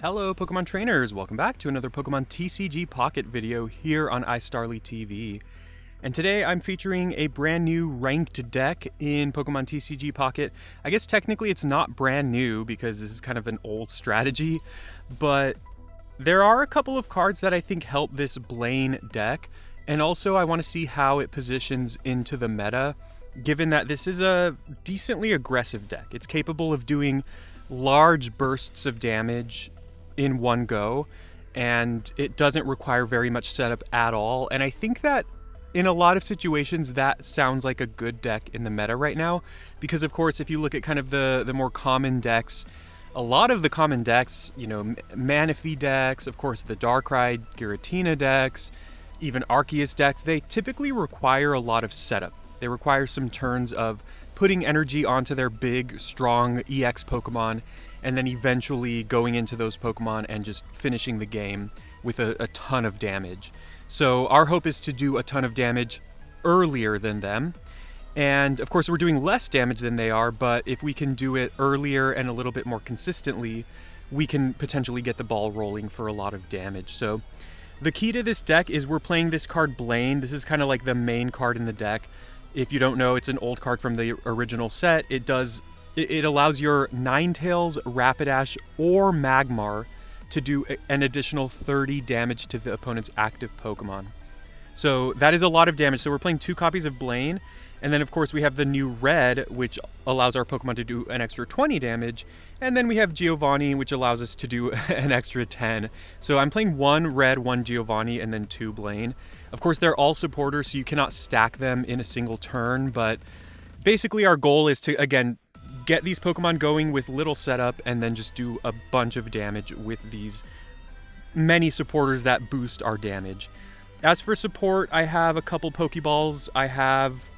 Hello Pokemon trainers, welcome back to another Pokemon TCG Pocket video here on iStarly TV. And today I'm featuring a brand new ranked deck in Pokemon TCG Pocket. I guess technically it's not brand new because this is kind of an old strategy, but there are a couple of cards that I think help this Blaine deck, and also I want to see how it positions into the meta, given that this is a decently aggressive deck. It's capable of doing large bursts of damage in one go, and it doesn't require very much setup at all. And I think that in a lot of situations that sounds like a good deck in the meta right now, because of course if you look at kind of the more common decks, a lot of the common decks, you know, Manaphy decks, of course the Darkrai, Giratina decks, even Arceus decks, they typically require a lot of setup. They require some turns of putting energy onto their big, strong EX Pokemon, and then eventually going into those Pokemon and just finishing the game with a ton of damage. So our hope is to do a ton of damage earlier than them. And of course we're doing less damage than they are, but if we can do it earlier and a little bit more consistently, we can potentially get the ball rolling for a lot of damage. So the key to this deck is we're playing this card Blaine. This is kind of like the main card in the deck. If you don't know, it's an old card from the original set. It allows your Ninetales, Rapidash, or Magmar to do an additional 30 damage to the opponent's active Pokemon. So that is a lot of damage. So we're playing 2 copies of Blaine, and then of course we have the new Red, which allows our Pokemon to do an extra 20 damage, and then we have Giovanni, which allows us to do an extra 10. So I'm playing 1 Red, 1 Giovanni, and then 2 Blaine. Of course they're all supporters, so you cannot stack them in a single turn, but basically our goal is to, again, get these Pokemon going with little setup and then just do a bunch of damage with these many supporters that boost our damage. As for support, I have a couple Pokeballs. I have...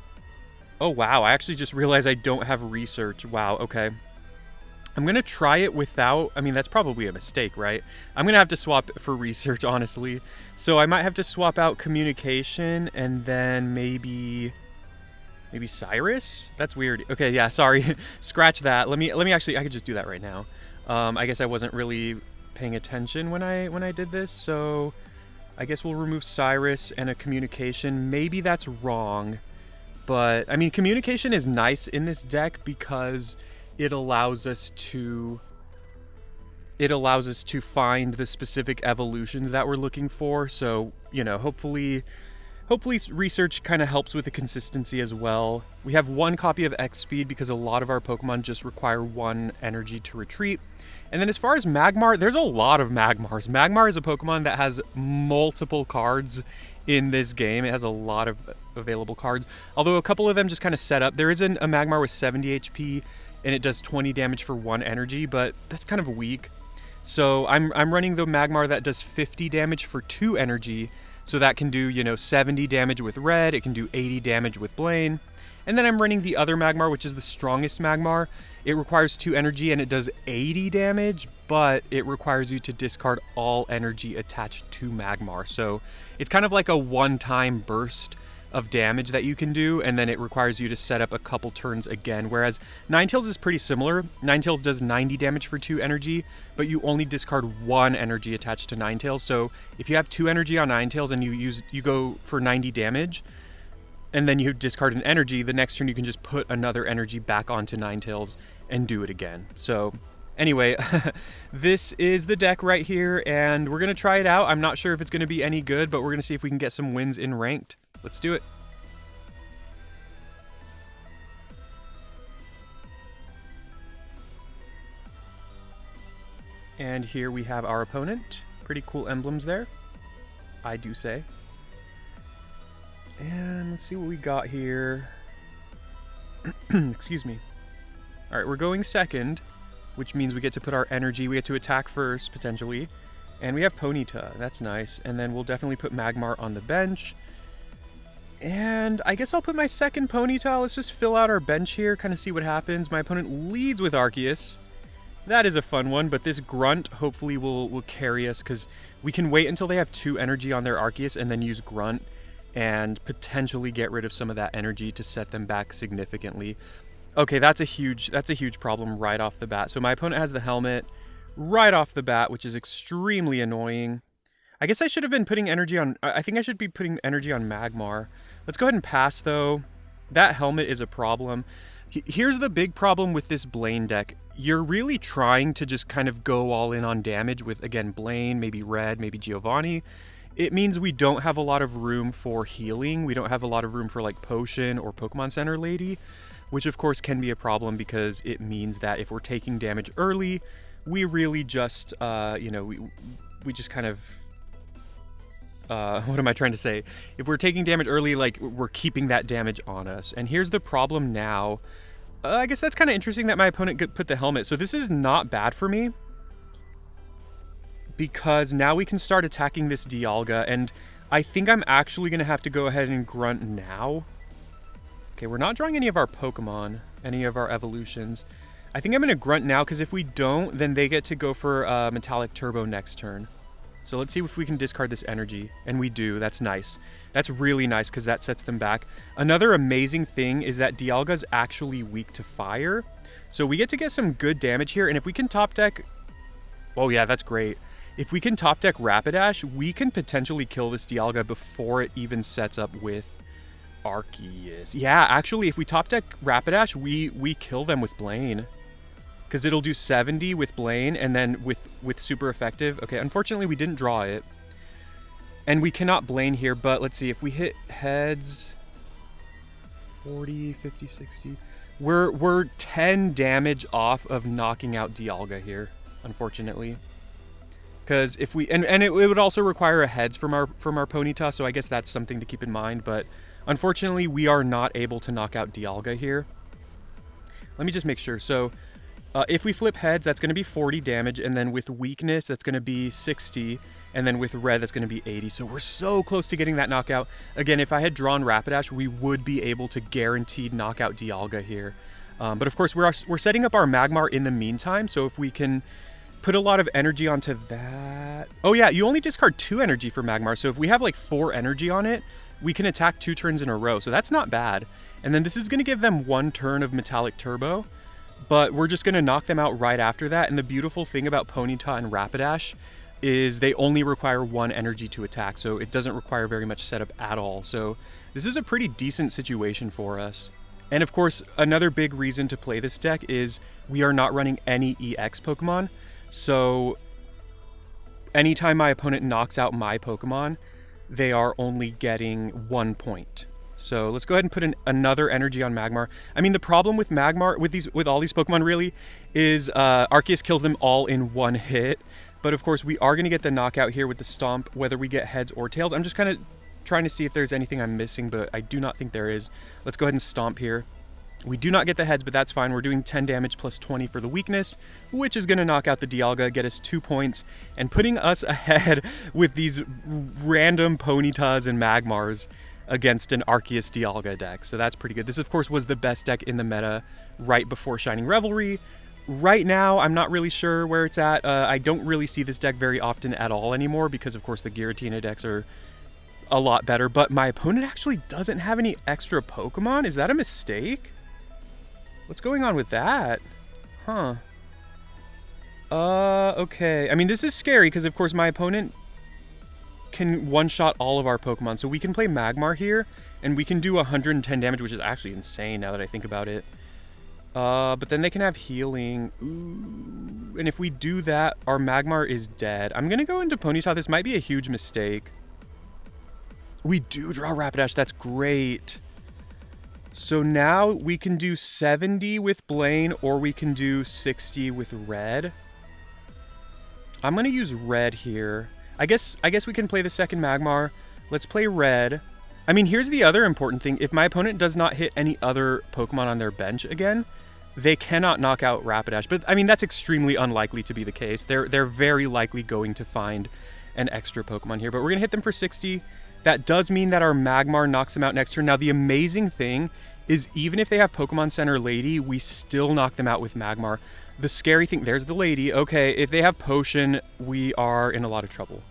Oh wow, I actually just realized I don't have research. Wow, okay. I'm going to try it without... I mean, that's probably a mistake, right? I'm going to have to swap it for research, honestly. So I might have to swap out communication and then maybe Cyrus? That's weird. Okay, yeah, sorry. Scratch that. Let me actually, I could just do that right now. I guess I wasn't really paying attention when I did this, so I guess we'll remove Cyrus and a communication. Maybe that's wrong, but I mean, communication is nice in this deck because it allows us to find the specific evolutions that we're looking for. So, you know, hopefully research kind of helps with the consistency as well. We have 1 copy of X Speed because a lot of our Pokemon just require 1 energy to retreat. And then as far as Magmar, there's a lot of Magmars. Magmar is a Pokemon that has multiple cards in this game. It has a lot of available cards, although a couple of them just kind of set up. There is a Magmar with 70 HP, and it does 20 damage for 1 energy, but that's kind of weak. So I'm running the Magmar that does 50 damage for 2 energy, so that can do, you know, 70 damage with Red, it can do 80 damage with Blaine. And then I'm running the other Magmar, which is the strongest Magmar. It requires 2 energy and it does 80 damage, but it requires you to discard all energy attached to Magmar. So it's kind of like a one-time burst of damage that you can do, and then it requires you to set up a couple turns again, whereas Ninetales is pretty similar. Ninetales does 90 damage for 2 energy, but you only discard 1 energy attached to Ninetales. So if you have 2 energy on Ninetales and you go for 90 damage, and then you discard an energy, the next turn you can just put another energy back onto Ninetales and do it again. So anyway, this is the deck right here, and we're going to try it out. I'm not sure if it's going to be any good, but we're going to see if we can get some wins in ranked. Let's do it. And here we have our opponent. Pretty cool emblems there, I do say. And let's see what we got here. Excuse me. Alright, we're going second, which means we get to put our energy. We get to attack first, potentially. And we have Ponyta. That's nice. And then we'll definitely put Magmar on the bench. And I guess I'll put my second Ponyta. Let's just fill out our bench here, kind of see what happens. My opponent leads with Arceus. That is a fun one, but this Grunt hopefully will carry us, because we can wait until they have 2 energy on their Arceus and then use Grunt and potentially get rid of some of that energy to set them back significantly. Okay, that's a huge problem right off the bat. So my opponent has the helmet. right off the bat, which is extremely annoying. I guess I should have been putting energy on... I think I should be putting energy on Magmar. Let's go ahead and pass, though. That helmet is a problem. Here's the big problem with this Blaine deck. You're really trying to just kind of go all in on damage with, again, Blaine, maybe Red, maybe Giovanni. It means we don't have a lot of room for healing. We don't have a lot of room for, like, Potion or Pokemon Center Lady, which, of course, can be a problem because it means that if we're taking damage early, we really just, you know, we just kind of... what am I trying to say? If we're taking damage early, like, we're keeping that damage on us. And here's the problem now. I guess that's kind of interesting that my opponent put the helmet. So this is not bad for me, because now we can start attacking this Dialga, and I think I'm actually going to have to go ahead and grunt now. Okay, we're not drawing any of our Pokemon, any of our evolutions. I think I'm going to grunt now, because if we don't, then they get to go for Metallic Turbo next turn. So let's see if we can discard this energy. And we do. That's nice. That's really nice because that sets them back. Another amazing thing is that Dialga's actually weak to fire. So we get to get some good damage here. And if we can top deck... Oh yeah, that's great. If we can top deck Rapidash, we can potentially kill this Dialga before it even sets up with Arceus. Yeah, actually, if we top deck Rapidash, we kill them with Blaine. Because it'll do 70 with Blaine, and then with super effective. Okay, unfortunately, we didn't draw it. And we cannot Blaine here, but let's see. If we hit heads... 40, 50, 60... We're 10 damage off of knocking out Dialga here, unfortunately. Because if we... And it would also require a heads from our Ponyta, so I guess that's something to keep in mind. But unfortunately, we are not able to knock out Dialga here. Let me just make sure. So... if we flip heads, that's going to be 40 damage, and then with weakness, that's going to be 60, and then with red, that's going to be 80. So we're so close to getting that knockout. Again, if I had drawn Rapidash, we would be able to guaranteed knock out Dialga here. But of course, we're setting up our Magmar in the meantime, so if we can put a lot of energy onto that... Oh yeah, you only discard 2 energy for Magmar, so if we have like 4 energy on it, we can attack 2 turns in a row, so that's not bad. And then this is going to give them 1 turn of Metallic Turbo. But we're just going to knock them out right after that. And the beautiful thing about Ponyta and Rapidash is they only require 1 energy to attack. So it doesn't require very much setup at all. So this is a pretty decent situation for us. And of course, another big reason to play this deck is we are not running any EX Pokemon. So anytime my opponent knocks out my Pokemon, they are only getting 1 point. So let's go ahead and put another energy on Magmar. I mean, the problem with Magmar, with all these Pokemon really, is Arceus kills them all in 1 hit. But of course, we are going to get the knockout here with the Stomp, whether we get heads or tails. I'm just kind of trying to see if there's anything I'm missing, but I do not think there is. Let's go ahead and Stomp here. We do not get the heads, but that's fine. We're doing 10 damage plus 20 for the weakness, which is going to knock out the Dialga, get us 2 points, and putting us ahead with these random Ponytas and Magmars against an Arceus Dialga deck. So that's pretty good. This, of course, was the best deck in the meta right before Shining Revelry. Right now, I'm not really sure where it's at. I don't really see this deck very often at all anymore because, of course, the Giratina decks are a lot better. But my opponent actually doesn't have any extra Pokemon. Is that a mistake? What's going on with that? Huh. Okay. I mean, this is scary because, of course, my opponent can one-shot all of our Pokemon. So we can play Magmar here, and we can do 110 damage, which is actually insane now that I think about it. But then they can have healing. Ooh. And if we do that, our Magmar is dead. I'm going to go into Ponyta. This might be a huge mistake. We do draw Rapidash. That's great. So now we can do 70 with Blaine, or we can do 60 with Red. I'm going to use Red here. I guess we can play the second Magmar. Let's play Red. I mean, here's the other important thing. If my opponent does not hit any other Pokemon on their bench again, they cannot knock out Rapidash. But, I mean, that's extremely unlikely to be the case. They're very likely going to find an extra Pokemon here. But we're going to hit them for 60. That does mean that our Magmar knocks them out next turn. Now, the amazing thing is even if they have Pokemon Center Lady, we still knock them out with Magmar. The scary thing, there's the lady. Okay, if they have Potion, we are in a lot of trouble.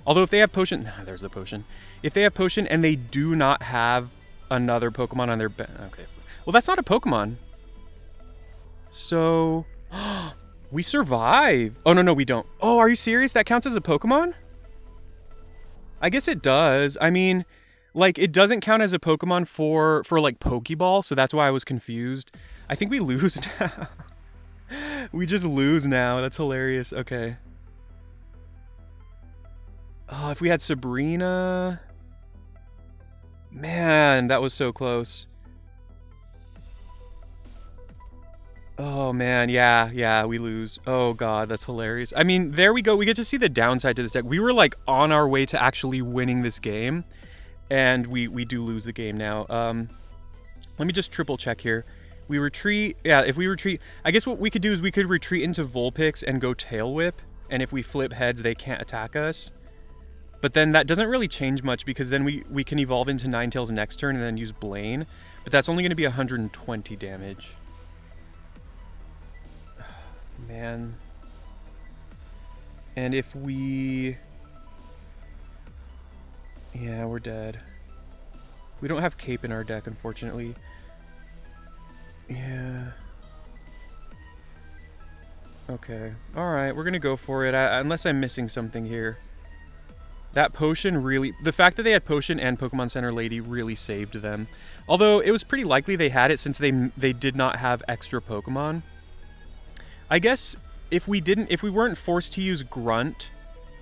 Although if they have Potion, there's the Potion. If they have Potion and they do not have another Pokemon on their bench, okay. Well, that's not a Pokemon. So, We survive. Oh, no, we don't. Oh, are you serious? That counts as a Pokemon? I guess it does. I mean, like, it doesn't count as a Pokemon for like, Pokeball, so that's why I was confused. I think we lose now. We just lose now. That's hilarious. Okay. Oh, if we had Sabrina... Man, that was so close. Oh, man. Yeah, we lose. Oh, God, that's hilarious. I mean, there we go. We get to see the downside to this deck. We were, like, on our way to actually winning this game, and we do lose the game now. Let me just triple check here. We retreat. Yeah, if we retreat... I guess what we could do is we could retreat into Vulpix and go Tail Whip, and if we flip heads, they can't attack us. But then that doesn't really change much because then we can evolve into Ninetales next turn and then use Blaine. But that's only going to be 120 damage. Man. And if we... Yeah, we're dead. We don't have Cape in our deck, unfortunately. Yeah. Okay. Alright, we're going to go for it. Unless I'm missing something here. That potion really... The fact that they had potion and Pokemon Center Lady really saved them. Although, it was pretty likely they had it since they did not have extra Pokemon. I guess if we weren't forced to use Grunt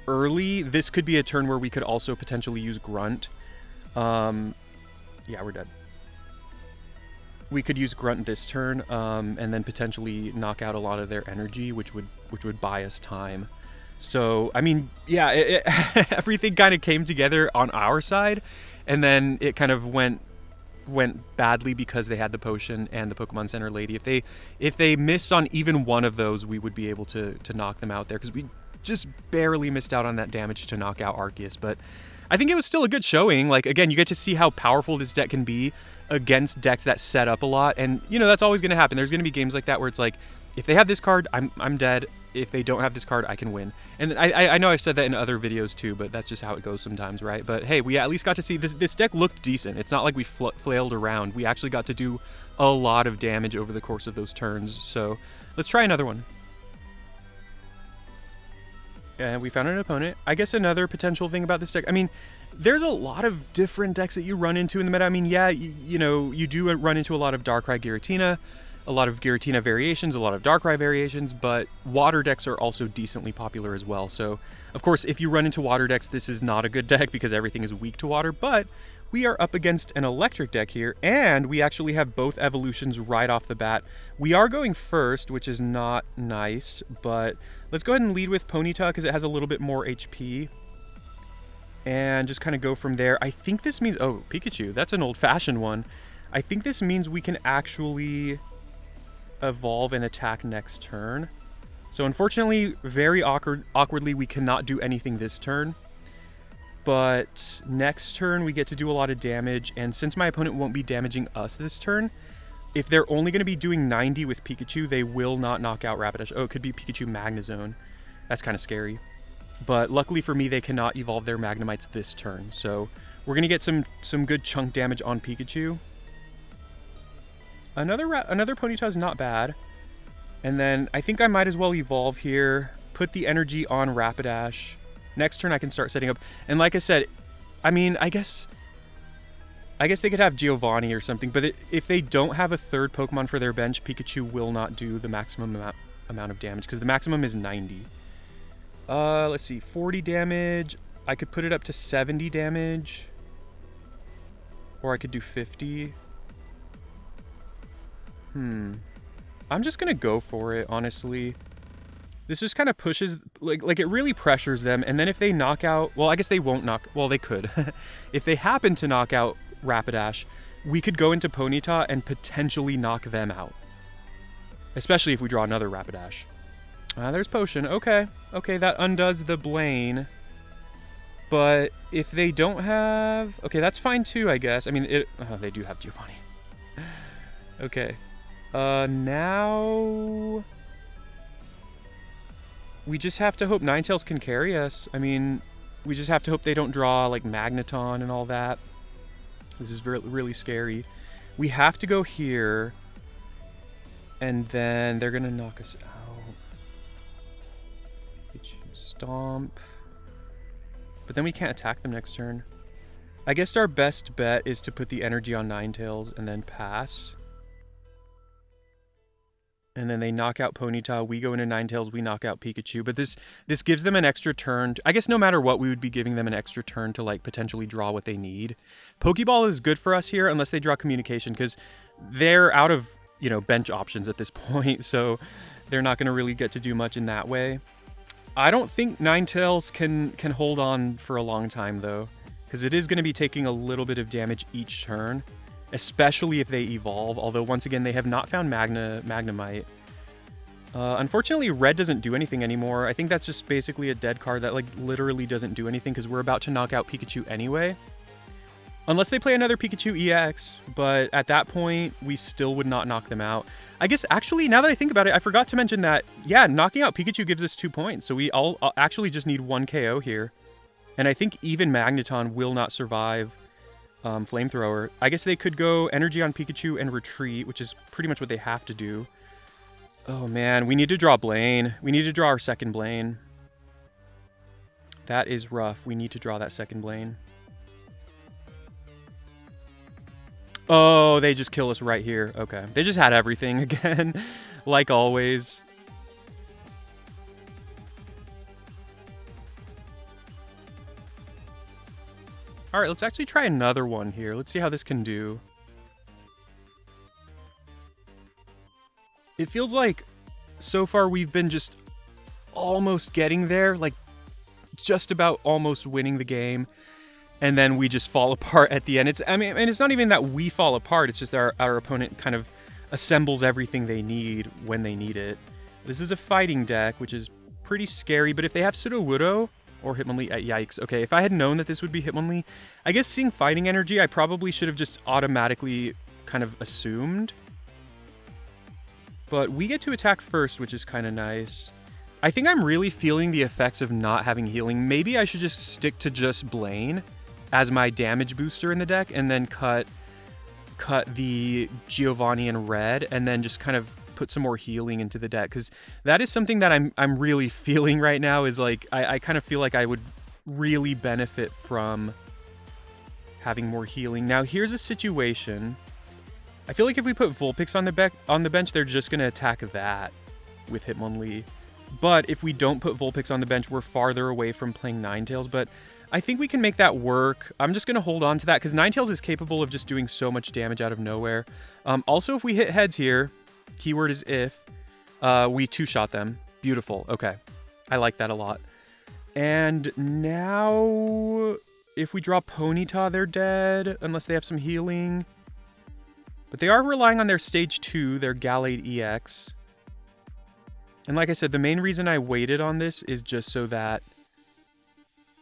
early, this could be a turn where we could also potentially use Grunt. Yeah, we're dead. We could use Grunt this turn, and then potentially knock out a lot of their energy, which would buy us time. So, I mean, yeah, everything kind of came together on our side, and then it kind of went badly because they had the potion and the Pokemon Center Lady. If they miss on even one of those, we would be able to knock them out there, because we just barely missed out on that damage to knock out Arceus. But I think it was still a good showing. Like, again, you get to see how powerful this deck can be against decks that set up a lot, and you know that's always going to happen. There's going to be games like that where it's like, if they have this card, I'm dead. If they don't have this card, I can win. And I know I've said that in other videos too, but that's just how it goes sometimes, right? But hey, we at least got to see this deck looked decent. It's not like we flailed around. We actually got to do a lot of damage over the course of those turns. So let's try another one. And we found an opponent. I guess another potential thing about this deck, I mean, there's a lot of different decks that you run into in the meta. I mean, yeah, you know, you do run into a lot of Darkrai Giratina, a lot of Giratina variations, a lot of Darkrai variations, but water decks are also decently popular as well. So, of course, if you run into water decks, this is not a good deck because everything is weak to water, but we are up against an electric deck here, and we actually have both evolutions right off the bat. We are going first, which is not nice, but let's go ahead and lead with Ponyta because it has a little bit more HP. And just kind of go from there. I think this means... Oh, Pikachu. That's an old-fashioned one. I think this means we can actually evolve and attack next turn. So unfortunately, very awkwardly, we cannot do anything this turn. But next turn, we get to do a lot of damage. And since my opponent won't be damaging us this turn, if they're only going to be doing 90 with Pikachu, they will not knock out Rapidash. Oh, it could be Pikachu Magnezone. That's kind of scary. But luckily for me, they cannot evolve their Magnemites this turn. So we're going to get some good chunk damage on Pikachu. Another Ponyta is not bad. And then I think I might as well evolve here. Put the energy on Rapidash. Next turn I can start setting up. And like I said, I mean, I guess they could have Giovanni or something. But if they don't have a third Pokemon for their bench, Pikachu will not do the maximum amount of damage. Because the maximum is 90. Let's see, 40 damage. I could put it up to 70 damage. Or I could do 50. I'm just gonna go for it, honestly. This just kind of pushes, like it really pressures them. And then if they knock out, well, I guess they won't knock, well, they could. If they happen to knock out Rapidash, we could go into Ponyta and potentially knock them out. Especially if we draw another Rapidash. There's Potion. Okay, that undoes the Blaine. But if they don't have... Okay, that's fine too, I guess. I mean, they do have Giovanni. Okay. Now... We just have to hope Ninetales can carry us. I mean, we just have to hope they don't draw, like, Magneton and all that. This is really scary. We have to go here. And then they're gonna knock us out. Stomp. But then we can't attack them next turn. I guess our best bet is to put the energy on Ninetales and then pass. And then they knock out Ponyta, we go into Ninetales, we knock out Pikachu. But this gives them an extra turn. I guess no matter what, we would be giving them an extra turn to like potentially draw what they need. Pokeball is good for us here unless they draw Communication, because they're out of, you know, bench options at this point. So they're not going to really get to do much in that way. I don't think Ninetales can hold on for a long time though, because it is going to be taking a little bit of damage each turn. Especially if they evolve, although once again they have not found Magnemite. Unfortunately, red doesn't do anything anymore. I think that's just basically a dead card that like literally doesn't do anything because we're about to knock out Pikachu anyway. Unless they play another Pikachu EX, but at that point, we still would not knock them out. I guess actually, now that I think about it, I forgot to mention that, yeah, knocking out Pikachu gives us 2 points. So we all actually just need 1 KO here. And I think even Magneton will not survive Flamethrower. I guess they could go energy on Pikachu and retreat, which is pretty much what they have to do. Oh man, we need to draw Blaine. We need to draw our second Blaine. That is rough. We need to draw that second Blaine. Oh, they just kill us right here. Okay. They just had everything again, like always. All right, let's actually try another one here. Let's see how this can do. It feels like so far we've been just almost getting there, like just about almost winning the game, and then we just fall apart at the end. I mean, it's not even that we fall apart, it's just that our opponent kind of assembles everything they need when they need it. This is a fighting deck, which is pretty scary, but if they have Sudowoodo or Hitmonlee, yikes. Okay, if I had known that this would be Hitmonlee, I guess seeing fighting energy, I probably should have just automatically kind of assumed. But we get to attack first, which is kind of nice. I think I'm really feeling the effects of not having healing. Maybe I should just stick to just Blaine as my damage booster in the deck and then cut the Giovanni in red and then just kind of put some more healing into the deck, because that is something that I'm really feeling right now. Is like I kind of feel like I would really benefit from having more healing. Now here's a situation. I feel like if we put Vulpix on the bench, they're just gonna attack that with Hitmonlee. But if we don't put Vulpix on the bench, we're farther away from playing Ninetales. But I think we can make that work. I'm just gonna hold on to that because Ninetales is capable of just doing so much damage out of nowhere. Also, if we hit heads here, keyword is if, we two-shot them. Beautiful. Okay. I like that a lot. And now, if we draw Ponyta, they're dead, unless they have some healing. But they are relying on their stage 2, their Gallade EX. And like I said, the main reason I waited on this is just so that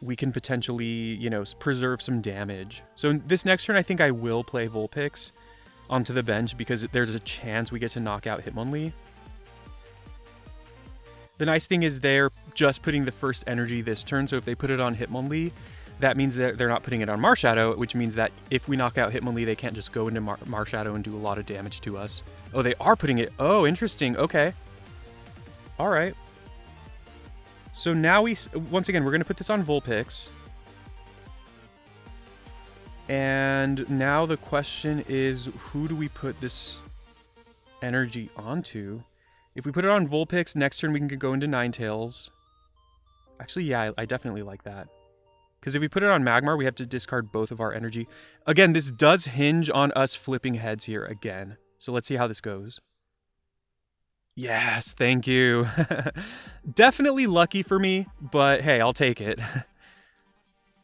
we can potentially, you know, preserve some damage. So this next turn, I think I will play Vulpix onto the bench because there's a chance we get to knock out Hitmonlee. The nice thing is they're just putting the first energy this turn, so if they put it on Hitmonlee, that means that they're not putting it on Marshadow, which means that if we knock out Hitmonlee, they can't just go into Marshadow and do a lot of damage to us. Oh, they are putting it... Oh, interesting. Okay. All right. So now once again, we're going to put this on Vulpix. And now the question is, who do we put this energy onto? If we put it on Vulpix, next turn we can go into Ninetales. Actually, yeah, I definitely like that. Because if we put it on Magmar, we have to discard both of our energy. Again, this does hinge on us flipping heads here again. So let's see how this goes. Yes, thank you. Definitely lucky for me, but hey, I'll take it.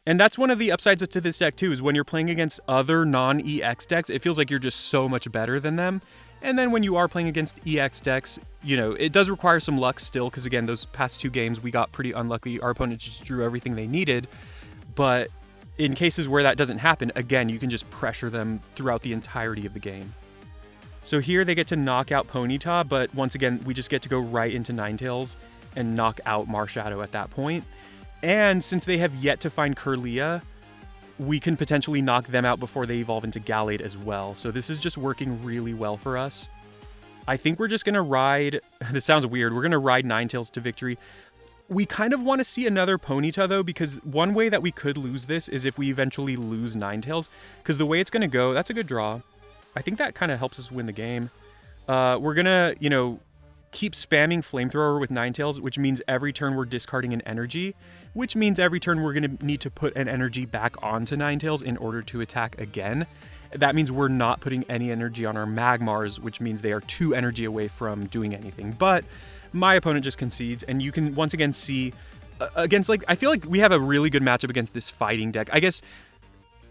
And that's one of the upsides to this deck too, is when you're playing against other non-EX decks, it feels like you're just so much better than them. And then when you are playing against EX decks, you know, it does require some luck still, because again, those past 2 games, we got pretty unlucky. Our opponent just drew everything they needed. But in cases where that doesn't happen, again, you can just pressure them throughout the entirety of the game. So here they get to knock out Ponyta, but once again, we just get to go right into Ninetales and knock out Marshadow at that point. And since they have yet to find Kirlia, we can potentially knock them out before they evolve into Gallade as well. So this is just working really well for us. I think we're just going to ride... This sounds weird. We're going to ride Ninetales to victory. We kind of want to see another Ponyta, though, because one way that we could lose this is if we eventually lose Ninetales, because the way it's going to go, that's a good draw. I think that kind of helps us win the game. We're going to, you know, keep spamming Flamethrower with Ninetales, which means every turn we're discarding an energy, which means every turn we're going to need to put an energy back onto Ninetales in order to attack again. That means we're not putting any energy on our Magmars, which means they are 2 energy away from doing anything. But my opponent just concedes, and you can once again see against, like, I feel like we have a really good matchup against this fighting deck. I guess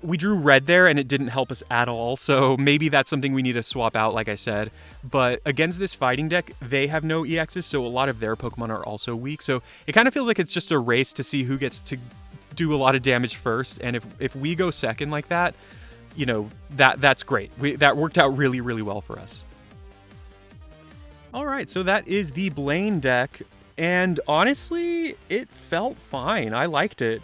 we drew red there and it didn't help us at all, so maybe that's something we need to swap out, like I said. But against this fighting deck, they have no EXs, so a lot of their Pokemon are also weak. So it kind of feels like it's just a race to see who gets to do a lot of damage first. And if we go second like that, you know, that's great. That worked out really, really well for us. All right, so that is the Blaine deck, and honestly, it felt fine. I liked it.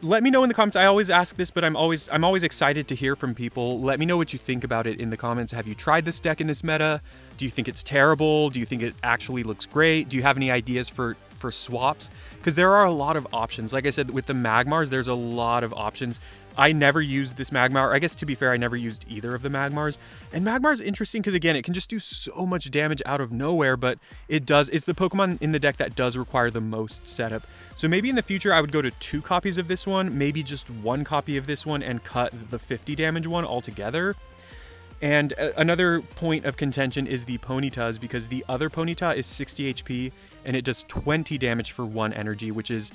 Let me know in the comments. I always ask this, but I'm always excited to hear from people. Let me know what you think about it in the comments. Have you tried this deck in this meta? Do you think it's terrible? Do you think it actually looks great? Do you have any ideas for swaps? Because there are a lot of options. Like I said, with the Magmars, there's a lot of options. I never used this Magmar. I guess, to be fair, I never used either of the Magmars. And Magmar's interesting because, again, it can just do so much damage out of nowhere, but it's the Pokemon in the deck that does require the most setup. So maybe in the future, I would go to 2 copies of this one, maybe just 1 copy of this one, and cut the 50 damage one altogether. And another point of contention is the Ponytas, because the other Ponyta is 60 HP, and it does 20 damage for 1 energy, which is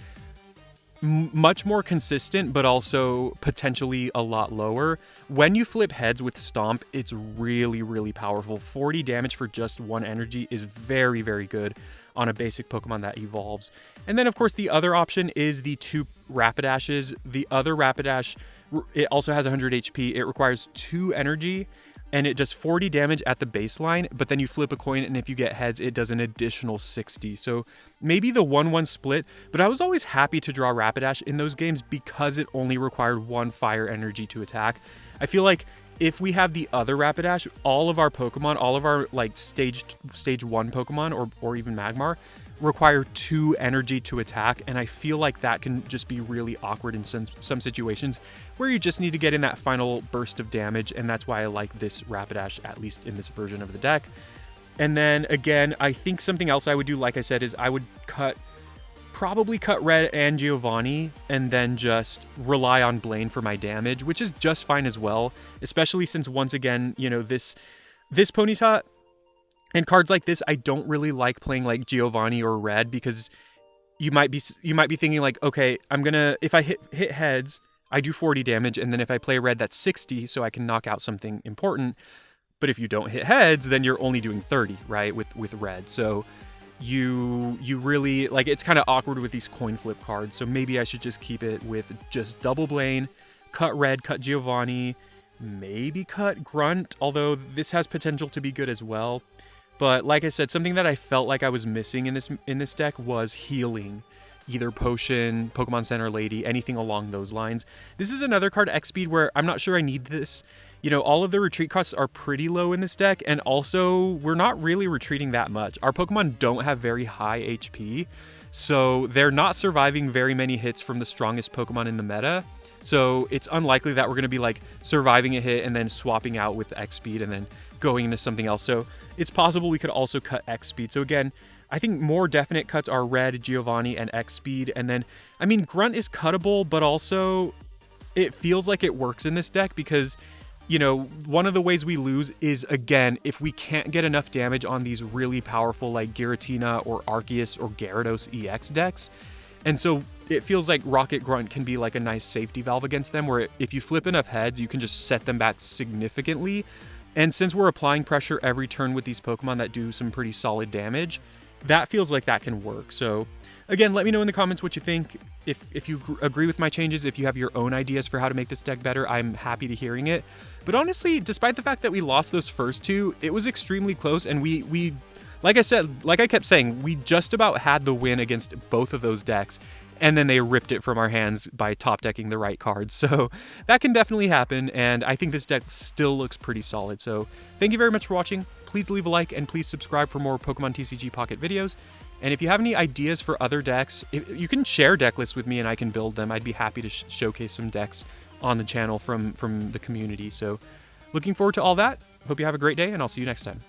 much more consistent, but also potentially a lot lower. When you flip heads with Stomp, it's really, really powerful. 40 damage for just 1 energy is very, very good on a basic Pokemon that evolves. And then, of course, the other option is the 2 Rapidashes. The other Rapidash, it also has 100 HP. It requires 2 energy, and it does 40 damage at the baseline, but then you flip a coin, and if you get heads, it does an additional 60. So maybe the 1-1 split, but I was always happy to draw Rapidash in those games because it only required 1 fire energy to attack. I feel like if we have the other Rapidash, all of our Pokemon, all of our like stage 1 Pokemon or even Magmar require 2 energy to attack, and I feel like that can just be really awkward in some situations where you just need to get in that final burst of damage, and that's why I like this Rapidash, at least in this version of the deck. And then again, I think something else I would do, like I said, is I would probably cut Red and Giovanni, and then just rely on Blaine for my damage, which is just fine as well, especially since, once again, you know, this Ponyta and cards like this, I don't really like playing like Giovanni or Red, because you might be thinking like, okay, if I hit heads, I do 40 damage, and then if I play Red, that's 60, so I can knock out something important. But if you don't hit heads, then you're only doing 30, right, with Red. So you really, like, it's kind of awkward with these coin flip cards. So maybe I should just keep it with just double Blaine, cut Red, cut Giovanni, maybe cut Grunt, although this has potential to be good as well. But like I said, something that I felt like I was missing in this deck was healing. Either Potion, Pokemon Center Lady, anything along those lines. This is another card, X-Speed, where I'm not sure I need this. You know, all of the retreat costs are pretty low in this deck, and also, we're not really retreating that much. Our Pokemon don't have very high HP, so they're not surviving very many hits from the strongest Pokemon in the meta. So it's unlikely that we're going to be like surviving a hit and then swapping out with X-Speed and then going into something else. So it's possible we could also cut X-Speed. So again, I think more definite cuts are Red, Giovanni, and X-Speed. And then, I mean, Grunt is cuttable, but also it feels like it works in this deck because, you know, one of the ways we lose is, again, if we can't get enough damage on these really powerful like Giratina or Arceus or Gyarados EX decks. And so it feels like Rocket Grunt can be like a nice safety valve against them, where if you flip enough heads, you can just set them back significantly. And since we're applying pressure every turn with these Pokemon that do some pretty solid damage, that feels like that can work. So again, let me know in the comments what you think. If you agree with my changes, if you have your own ideas for how to make this deck better, I'm happy to hearing it. But honestly, despite the fact that we lost those first 2, it was extremely close, and we like I kept saying, we just about had the win against both of those decks, and then they ripped it from our hands by top decking the right cards. So that can definitely happen, and I think this deck still looks pretty solid. So thank you very much for watching. Please leave a like, and please subscribe for more Pokemon TCG Pocket videos. And if you have any ideas for other decks, you can share deck lists with me and I can build them. I'd be happy to showcase some decks on the channel from the community. So looking forward to all that. Hope you have a great day, and I'll see you next time.